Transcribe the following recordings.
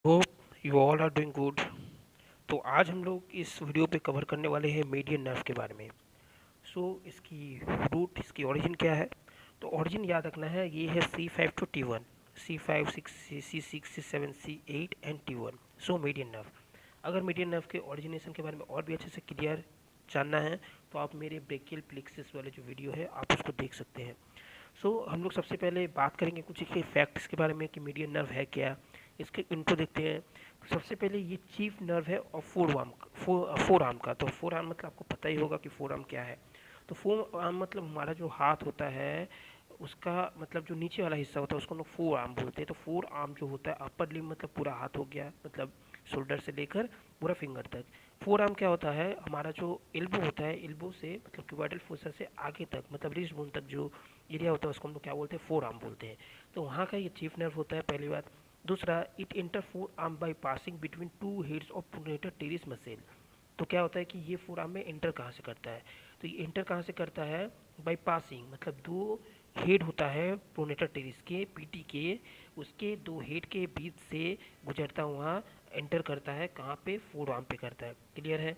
Hope you all are doing good. तो आज हम लोग इस वीडियो पे कवर करने वाले हैं मीडियन नर्व के बारे में। इसकी रूट, इसकी ओरिजिन क्या है। तो ओरिजिन याद रखना है, ये है C5 to T1, C5, C6, C7, C8 and T1। Median nerve. अगर मीडियन नर्व के ओरिजिनेशन के बारे में और भी अच्छे से क्लियर जानना है तो आप मेरे ब्रेकियल प्लेक्सस वाले जो वीडियो है आप उसको देख सकते हैं। हम लोग सबसे पहले बात करेंगे कुछ इसके फैक्ट्स के बारे में कि मीडियन नर्व है क्या, इसके इनको देखते हैं। तो सबसे पहले ये चीफ नर्व है और फोर आर्म का। तो फोर आर्म मतलब आपको पता ही होगा कि फोर आर्म क्या है। तो फोर आर्म मतलब हमारा जो हाथ होता है उसका मतलब जो नीचे वाला हिस्सा होता है उसको हम लोग फोर आर्म बोलते हैं। तो फोर आर्म जो होता है अपर लिम्ब मतलब पूरा हाथ हो गया, मतलब शोल्डर से लेकर पूरा फिंगर तक। फोर आर्म क्या होता है, हमारा जो एल्बो होता है, एल्बो से मतलब क्यूबाइडल फोसा से आगे तक मतलब रिस्ट बोन तक जो एरिया होता है उसको हम लोग क्या बोलते हैं, फोर आर्म बोलते हैं। तो वहाँ का ये चीफ नर्व होता है, पहली बात। दूसरा, it inter four arm by passing between two heads of pronator teres muscle. तो क्या होता है कि ये फोर आर्म में इंटर कहाँ से करता है, तो ये इंटर कहाँ से करता है, बाई पासिंग मतलब दो हेड होता है प्रोनेटर टेरिस के, पीटी के, उसके दो हेड के बीच से गुजरता हुआ एंटर करता है, कहाँ पे, फोर आर्म पे करता है। क्लियर है।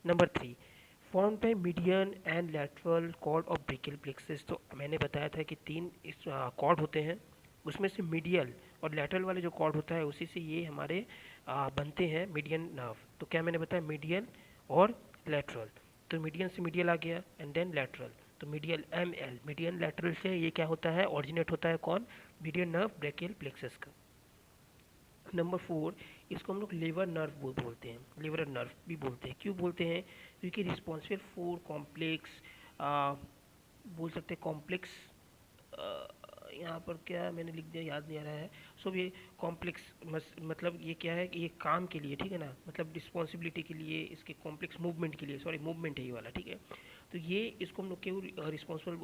Number 3, form by median and lateral cord of brachial plexus. तो मैंने बताया था कि तीन इस कॉर्ड होते हैं, उसमें से मीडियल और लैटरल वाले जो कॉर्ड होता है उसी से ये हमारे बनते हैं मीडियन नर्व। तो क्या मैंने बताया, मीडियल और लैटरल। तो मीडियन से मीडियल आ गया एंड देन लैटरल। तो मीडियल ML, मीडियन लैटरल से ये क्या होता है, ऑरिजिनेट होता है कौन, मीडियन नर्व ब्रेकियल प्लेक्सस का। नंबर 4, इसको हम लोग लीवर नर्व बोलते हैं, लीवर नर्व भी बोलते हैं। क्यों बोलते हैं, क्योंकि रिस्पॉन्सिबल फॉर कॉम्प्लेक्स, बोल सकते हैं कॉम्प्लेक्स, यहाँ पर क्या मैंने लिख दिया याद नहीं आ रहा है। ये कॉम्प्लेक्स मतलब ये क्या है कि ये काम के लिए, ठीक है ना, मतलब रिस्पॉन्सिबिलिटी के लिए, इसके कॉम्प्लेक्स मूवमेंट के लिए, सॉरी मूवमेंट है ये वाला, ठीक है। तो ये इसको हम लोग क्यों रिस्पॉन्सिबल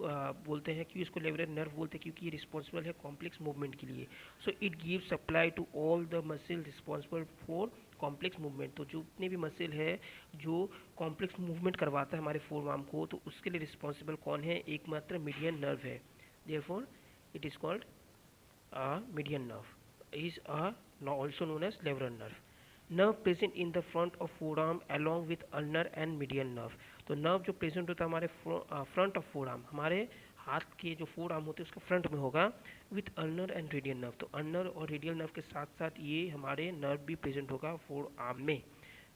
बोलते हैं, क्यों इसको लेवरल नर्व बोलते हैं, क्योंकि ये रिस्पॉन्सिबल है कॉम्प्लेक्स मूवमेंट के लिए। It give supply to all the muscle responsible for complex movement. तो जितने भी मसल है जो कॉम्प्लेक्स मूवमेंट करवाता है हमारे फोर आर्म को, तो उसके लिए रिस्पॉन्सिबल कौन है, एकमात्र मीडियन नर्व है। therefore it is called a median nerve, is also known as levator nerve present in the front of forearm along with ulnar and median nerve। तो नर्व जो प्रेजेंट होता है हमारे फ्रंट ऑफ फोर आर्म, हमारे हाथ के जो four arm होते हैं उसके फ्रंट में होगा, with ulnar and radial nerve. तो अल्नर और रेडियल नर्व के साथ साथ ये हमारे नर्व भी प्रेजेंट होगा फोर आर्म में।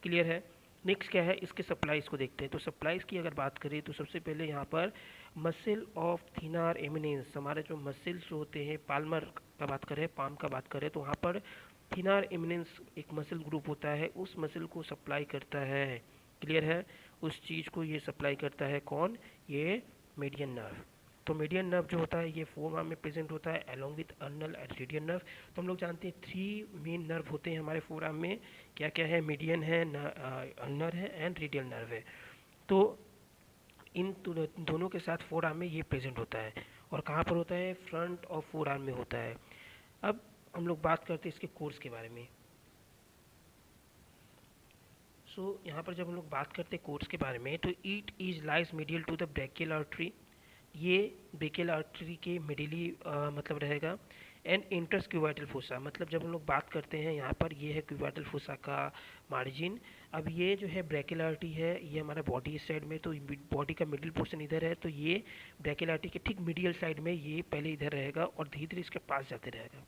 क्लियर है। नेक्स्ट क्या है, इसके सप्लाईज को देखते हैं। तो सप्लाईज की अगर बात करें तो सबसे पहले यहाँ पर मसल ऑफ थिनर एमिनेंस, हमारे जो मसल्स जो होते हैं, पाल्मर का बात करें, पाम का बात करें, तो वहाँ पर थिनर एमिनेंस एक मसल ग्रुप होता है, उस मसल को सप्लाई करता है। क्लियर है। उस चीज़ को ये सप्लाई करता है कौन, ये मीडियन नर्व। तो मीडियन नर्व जो होता है ये फोर आर्म में प्रेजेंट होता है along with ulnar and radial nerve. तो हम लोग जानते हैं 3 मेन नर्व होते हैं हमारे फोर आर्म में। क्या क्या है, मीडियन है, अल्नर है एंड रेडियल नर्व है। तो इन दोनों के साथ फोर आर्म में ये प्रेजेंट होता है। और कहाँ पर होता है, फ्रंट और फोर आर्म में होता है। अब हम लोग बात करते हैं इसके कोर्स के बारे में। यहाँ पर जब हम लोग बात करते हैं कोर्स के बारे में, तो it is lies medial to the brachial artery, ये ब्रेकियल आर्टरी के मिडिली मतलब रहेगा। एंड इंटर्स क्यूबाइटल फोसा, मतलब जब हम लोग बात करते हैं यहाँ पर, ये है क्यूबाइटल फोसा का मार्जिन। अब ये जो है ब्रेकियल आर्टरी है, ये हमारा बॉडी साइड में, तो बॉडी का मिडिल पोर्शन इधर है, तो ये ब्रेकियल आर्टरी के ठीक मिडियल साइड में ये पहले इधर रहेगा और धीरे धीरे इसके पास जाते रहेगा।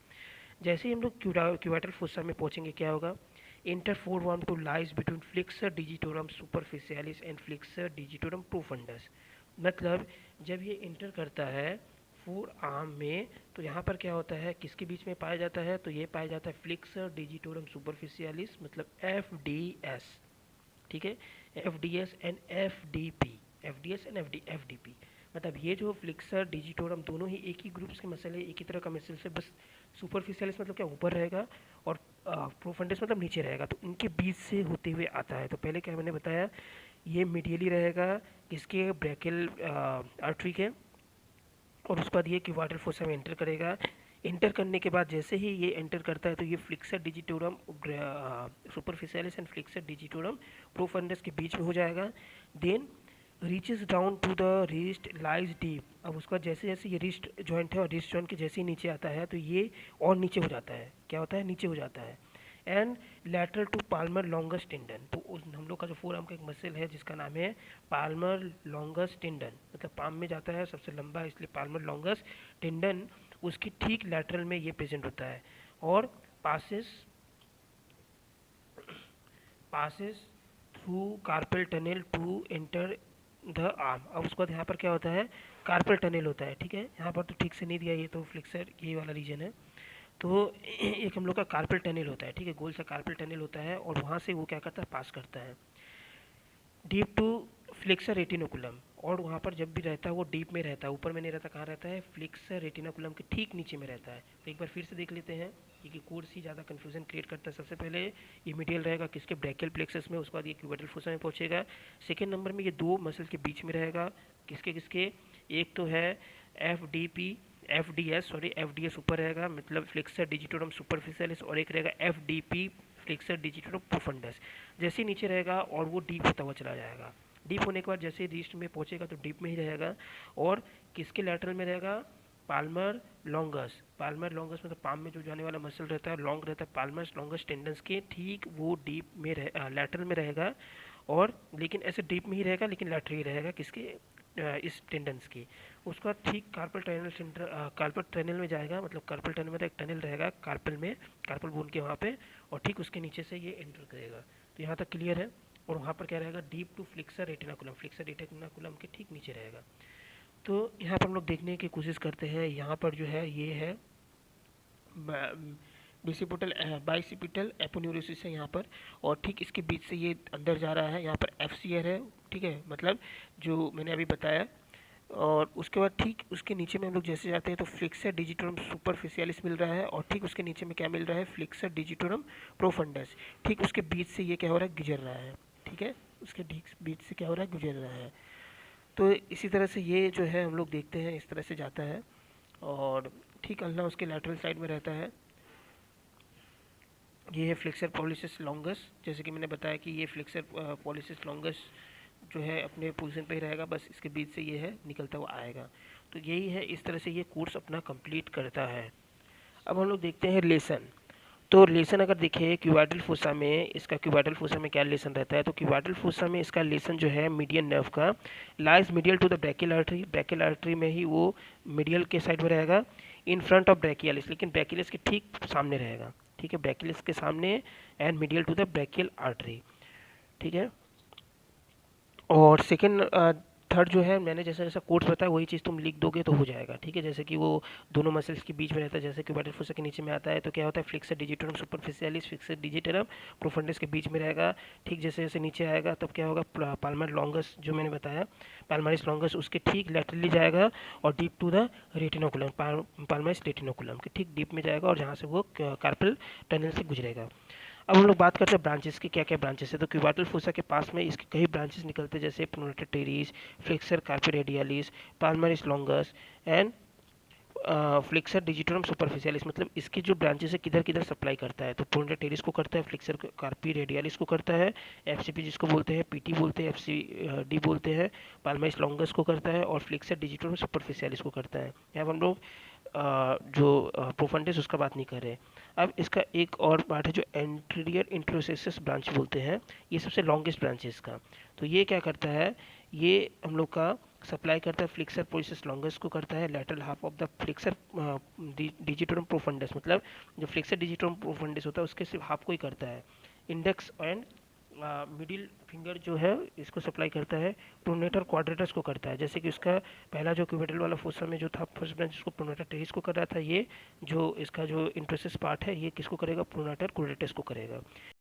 जैसे ही हम लोग क्यूबाइटल फोसा में पहुँचेंगे क्या होगा, enter forearm to lies between flexor digitorum superficialis and flexor digitorum profundus. मतलब जब ये इंटर करता है फोर आर्म में, तो यहाँ पर क्या होता है, किसके बीच में पाया जाता है, तो ये पाया जाता है फ्लेक्सर डिजिटोरम सुपरफिशियलिस, मतलब FDS। ठीक है, FDS and FDP, FDS and FDP। मतलब ये जो फ्लेक्सर डिजिटोरम दोनों ही एक ही ग्रुप्स के मसल है, एक ही तरह का मसल से, बस सुपरफिशियलिस मतलब क्या ऊपर रहेगा और प्रोफंडस मतलब नीचे रहेगा, तो इनके बीच से होते हुए आता है। तो पहले क्या मैंने बताया, ये मीडियली रहेगा किसके, ब्रैकियल आर्टरी के, और उसके बाद ये क्यूबाइटल फोसा में एंटर करेगा। एंटर करने के बाद जैसे ही ये एंटर करता है तो ये flexor digitorum superficialis and flexor digitorum profundus के बीच में हो जाएगा। Then reaches down to the wrist lies deep. अब उसका जैसे जैसे ये रिस्ट जॉइंट है और रिस्ट जॉइंट के जैसे ही नीचे आता है तो ये और नीचे हो जाता है, क्या होता है, नीचे हो जाता है। And lateral to palmar longus tendon. तो हम लोग का जो फोर आर्म का एक मसल है जिसका नाम है पाल्मर लॉन्गस टेंडन, मतलब पाम में जाता है सबसे लंबा, इसलिए पाल्मर लॉन्गस टेंडन उसकी ठीक लैटरल में ये प्रेजेंट होता है और passes through carpal tunnel to enter the arm. अब उसके बाद यहाँ पर क्या होता है, कार्पल टनल होता है, ठीक है। यहाँ पर तो ठीक से नहीं दिया, ये तो फ्लेक्सर ये वाला रीजन है। तो एक हम लोग का कार्पल टनल होता है, ठीक है, गोल सा कार्पल टनल होता है और वहाँ से वो क्या करता है, पास करता है डीप टू फ्लेक्सर रेटिनोकुलम। और वहाँ पर जब भी रहता है वो डीप में रहता है, ऊपर में नहीं रहता, कहाँ रहता है, फ्लेक्सर रेटिनोकुलम के ठीक नीचे में रहता है। तो एक बार फिर से देख लेते हैं, क्योंकि कोर्स ही ज़्यादा कन्फ्यूजन क्रिएट करता है। सबसे पहले ये मीडियल रहेगा किसके, ब्रैकियल प्लेक्सस में, उसके बाद ये क्यूबिटल फोसा में पहुँचेगा। सेकेंड नंबर में ये दो मसल के बीच में रहेगा, किसके किसके, एक तो है एफ डी एस ऊपर रहेगा, मतलब फ्लेक्सर डिजिटोरम सुपरफिशियलिस, और एक रहेगा F D P flexor digitorum profundis. जैसे ही नीचे रहेगा और वो डीप होता हुआ चला जाएगा, डीप होने के बाद जैसे रिस्ट में पहुंचेगा तो डीप में ही रहेगा। और किसके लैटरल में रहेगा, पाल्मर लॉन्गस मतलब पाम में जो जाने वाला मसल रहता है लॉन्ग रहता है, पाल्मर लॉन्गस टेंडेंस के ठीक वो डीप में लैटरल में रहेगा। और लेकिन ऐसे डीप में ही रहेगा, लेकिन लैटरल ही रहेगा किसके, इस टेंडेंस की। उसके बाद ठीक कार्पल टनल में जाएगा, मतलब कार्पल टनल में एक टनल रहेगा कार्पल बोन के वहाँ पे, और ठीक उसके नीचे से ये एंटर करेगा। तो यहाँ तक क्लियर है। और वहाँ पर क्या रहेगा, डीप टू फ्लेक्सर रेटिनाकुलम के ठीक नीचे रहेगा। तो यहाँ पर हम लोग देखने की कोशिश करते हैं, यहाँ पर जो है ये है बाइसिपिटल एपोन्यूरोसिस है यहाँ पर, और ठीक इसके बीच से ये अंदर जा रहा है, यहाँ पर एफसीआर है, ठीक है, मतलब जो मैंने अभी बताया। और उसके बाद ठीक उसके नीचे में हम लोग जैसे जाते हैं तो फ्लेक्सर डिजिटोरम सुपरफिशियलिस मिल रहा है, और ठीक उसके नीचे में क्या मिल रहा है, फ्लेक्सर डिजिटोरम प्रोफंडस। ठीक उसके बीच से ये क्या हो रहा है, गुजर रहा है, ठीक है, उसके बीच से क्या हो रहा है, गुजर रहा है। तो इसी तरह से ये जो है हम लोग देखते हैं इस तरह से जाता है, और ठीक अल्लाह उसके लैटरल साइड में रहता है। ये है फ्लेक्सर पॉलिसिस लॉन्गस, जैसे कि मैंने बताया कि ये फ्लेक्सर पॉलिसिस लॉन्गस जो है अपने पोजीशन पे ही रहेगा, बस इसके बीच से ये है निकलता हुआ आएगा। तो यही है, इस तरह से ये कोर्स अपना कंप्लीट करता है। अब हम लोग देखते हैं लेसन। तो लेसन अगर देखें क्यूबाइटल फोसा में, इसका क्यूबाइटल फोसा में क्या लेसन रहता है, तो क्यूबाइटल फोसा में इसका लेसन जो है मीडियन नर्व का lies medial to the brachial artery में ही वो मीडियल के साइड में रहेगा, इन फ्रंट ऑफ ब्रैकियलिस, लेकिन ब्रैकियलिस के ठीक सामने रहेगा, ठीक है, ब्रैकियलिस के सामने and medial to the brachial artery, ठीक है। और सेकेंड थर्ड जो है, मैंने जैसा जैसा कोर्स बताया वही चीज़ तुम लिख दोगे तो हो जाएगा, ठीक है। जैसे कि वो दोनों मसल्स के बीच में रहता है, जैसे कि क्यूबाइटल फोसा के नीचे में आता है तो क्या होता है, flexor digitorum superficialis flexor digitorum profundus के बीच में रहेगा। ठीक जैसे जैसे नीचे आएगा तब क्या होगा, पाल्मर लॉन्गस जो मैंने बताया, पाल्मरिस लॉन्गस उसके ठीक लेटरली जाएगा और डीप टू द रेटिनोकुलम, पाल्मरिस रेटिनोकुलम के ठीक डीप में जाएगा, और जहाँ से वो कार्पल टनल से गुजरेगा। अब हम लोग बात करते हैं ब्रांचेस की, क्या क्या ब्रांचेस है। तो क्यूबाइटल फोसा के पास में इसके कई ब्रांचेस निकलते हैं, जैसे pronator teres, flexor carpi radialis, palmaris longus and flexor digitorum superficialis. मतलब इसके जो ब्रांचेस है किधर किधर सप्लाई करता है, तो प्रोनेटर टेरिस को करता है, फ्लेक्सर कार्पी रेडियलिस को करता है, एफसीपी जिसको बोलते हैं, पीटी बोलते हैं, एफसीडी बोलते हैं, पाल्मरिस लॉन्गस को करता है, और फ्लेक्सर डिजिटोरम सुपरफिशियलिस को करता है। यहाँ पर हम लोग जो प्रोफंडिस उसका बात नहीं कर रहे। अब इसका एक और पार्ट है जो एंटीरियर इंट्रोसेसस ब्रांच बोलते हैं, ये सबसे लॉन्गेस्ट ब्रांच है इसका। तो ये क्या करता है, ये हम लोग का सप्लाई करता है फ्लेक्सर पोलिसिस लॉन्गस को करता है, lateral half of the flexor digitorum profundus, मतलब जो फ्लेक्सर डिजिटोरम प्रोफंडस होता है उसके सिर्फ हाफ को ही करता है। इंडेक्स एंड मिडिल फिंगर जो है इसको सप्लाई करता है, प्रोनेटर क्वाड्रेटस को करता है। जैसे कि उसका पहला जो क्यूबिटल वाला फोसा में जो था फर्स्ट ब्रांच उसको प्रोनेटर टेरिस को कर रहा था, ये जो इसका जो इंट्रोसिस पार्ट है ये किसको करेगा, प्रोनेटर क्वाड्रेटस को करेगा।